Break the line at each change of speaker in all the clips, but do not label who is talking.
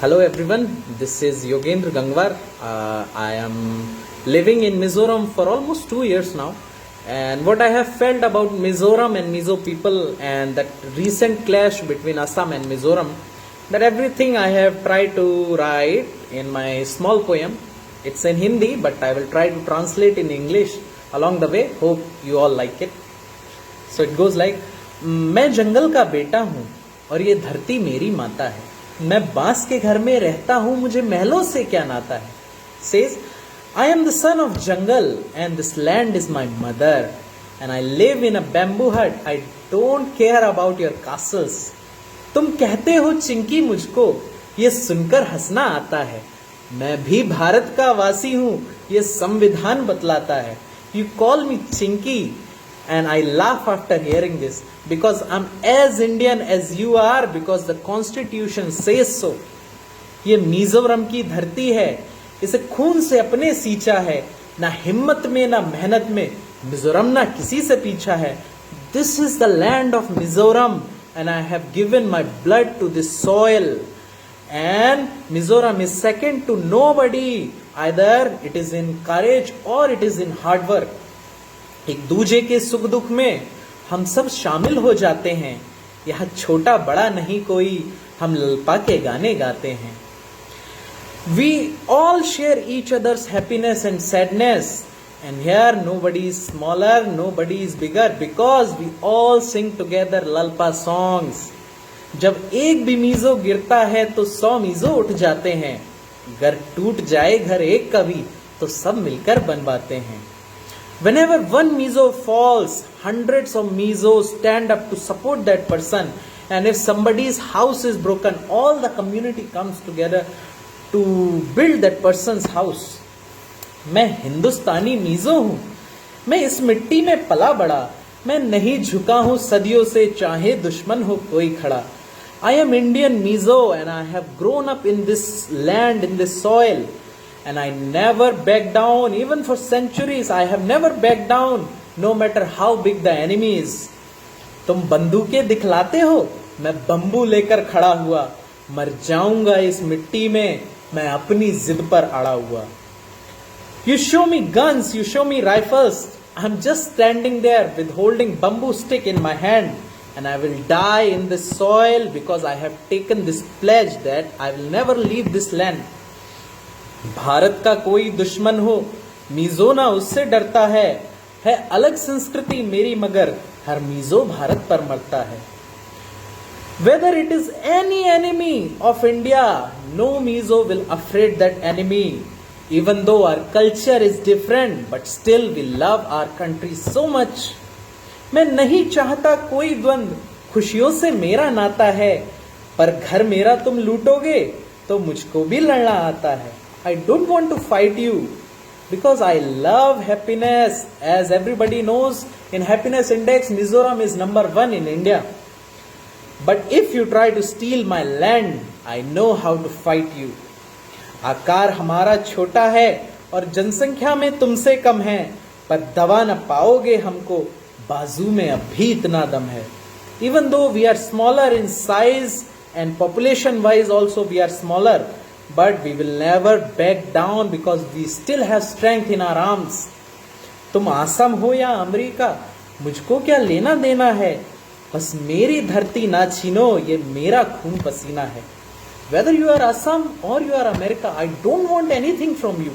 Hello everyone, this is Yogendra Gangwar. I am living in Mizoram for almost 2 years now, and what I have felt about Mizoram and Mizo people and that recent clash between Assam and Mizoram, that everything I have tried to write in my small poem. It's in Hindi, but I will try to translate in English along the way. Hope you all like it. So it goes like, मैं जंगल का बेटा हूँ और ये धरती मेरी माता है, मैं बांस के घर में रहता हूँ, मुझे महलों से क्या नाता है. Says, I am the son of jungle and this land is my mother and I live in a bamboo hut. I don't care about your castles. तुम कहते हो चिंकी, मुझको ये सुनकर हंसना आता है, मैं भी भारत का वासी हूँ, ये संविधान बतलाता है. You call me Chinki and I laugh after hearing this because I'm as Indian as you are because the constitution says so. ये मिजोरम की धरती है, इसे खून से अपने सींचा है, ना हिम्मत में ना मेहनत में मिजोरम ना किसी से पीछा है. This is the land of Mizoram and I have given my blood to this soil. And Mizoram is second to nobody. Either it is in courage or it is in hard work. एक दूजे के सुख दुख में हम सब शामिल हो जाते हैं, यहाँ छोटा बड़ा नहीं कोई, हम ललपा के गाने गाते हैं. We all share each other's happiness and sadness and here nobody is smaller, nobody is bigger because we all sing together lalpa songs. जब एक भी मीजो गिरता है तो 100 मीजो उठ जाते हैं, घर टूट जाए घर एक का भी तो सब मिलकर बनवाते हैं. Whenever one mizo falls, hundreds of mizos stand up to support that person. And if somebody's house is broken, all the community comes together to build that person's house. मैं हिंदुस्तानी मिजो हूँ, मैं इस मिट्टी में पला बड़ा, मैं नहीं झुका हूँ सदियों से चाहे दुश्मन हो कोई खड़ा. I am Indian mizo and I have grown up in this land, in this soil. And I never back down, even for centuries, I have never backed down, no matter how big the enemy is. तुम बंदूकें दिखलाते हो, मैं bamboo लेकर खड़ा हुआ, मर जाऊंगा इस मिट्टी में, मैं अपनी जिद पर अड़ा हुआ. You show me guns, you show me rifles, I'm just standing there with holding bamboo stick in my hand, and I will die in this soil because I have taken this pledge that I will never leave this land. Bharat का कोई दुश्मन हो, मिजो ना उससे डरता है अलग संस्कृति मेरी मगर हर मिजो भारत पर मरता है. Whether it is any enemy of India, no mizo will afraid that enemy. Even though our culture is different, but still we love our country so much. मैं नहीं चाहता कोई द्वंद, खुशियों से मेरा नाता है, पर घर मेरा तुम लूटोगे तो मुझको भी लड़ना आता है. I don't want to fight you because I love happiness. As everybody knows, in happiness index, Mizoram is number 1 in India. But if you try to steal my land, I know how to fight you. आकार हमारा छोटा है और जनसंख्या में तुमसे कम है, पर दबा न पाओगे हमको, बाजू में अब भी इतना दम है. Even though we are smaller in size and population wise also we are smaller, but we will never back down because we still have strength in our arms. तुम आसम हो या अमेरिका, मुझको क्या लेना देना है, बस मेरी धरती ना छीनो, ये मेरा खून पसीना है. Whether you are Assam or you are America, I don't want anything from you,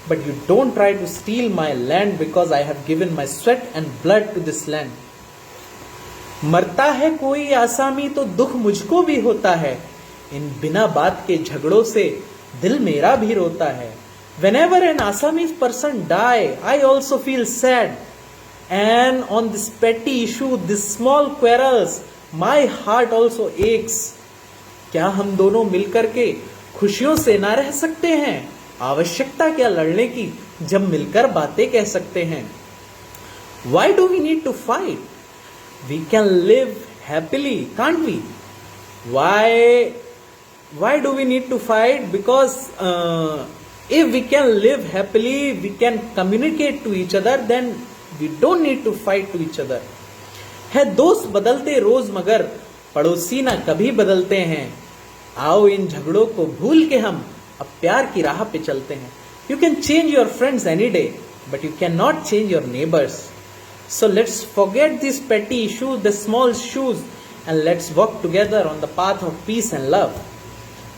but you don't try to steal my land because I have given my sweat and blood to this land. मरता है कोई आसामी तो दुख मुझको भी होता है, इन बिना बात के झगड़ों से दिल मेरा भी रोता है. Whenever an Assamese person die, I also feel sad. And on this petty issue, this small quarrels, my heart also aches. क्या हम दोनों मिलकर के खुशियों से ना रह सकते हैं? आवश्यकता क्या लड़ने की जब मिलकर बातें कह सकते हैं. Why do we need to fight? We can live happily, can't we? Why do we need to fight? Because if we can live happily, we can communicate to each other, then we don't need to fight to each other. है दोस्त बदलते रोज मगर पड़ोसी ना कभी बदलते हैं. आओ इन झगड़ों को भूल के हम अब प्यार की राह पे चलते हैं. You can change your friends any day, but you can not change your neighbours. So let's forget these petty issues, the small issues, and let's walk together on the path of peace and love.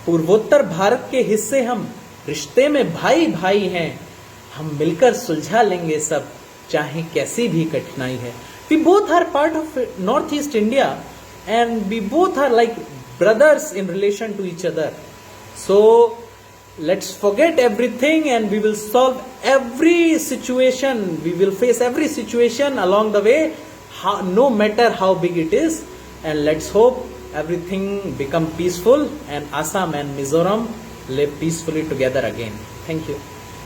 पूर्वोत्तर भारत के हिस्से हम, रिश्ते में भाई भाई हैं. हम मिलकर सुलझा लेंगे सब, चाहे कैसी भी कठिनाई है. We both are part of Northeast India, and we both are like brothers in relation to each other. So let's forget everything and we will solve every situation. We will face every situation along the way, no matter how big it is. And let's hope everything become peaceful and Assam and Mizoram live peacefully together again. Thank you.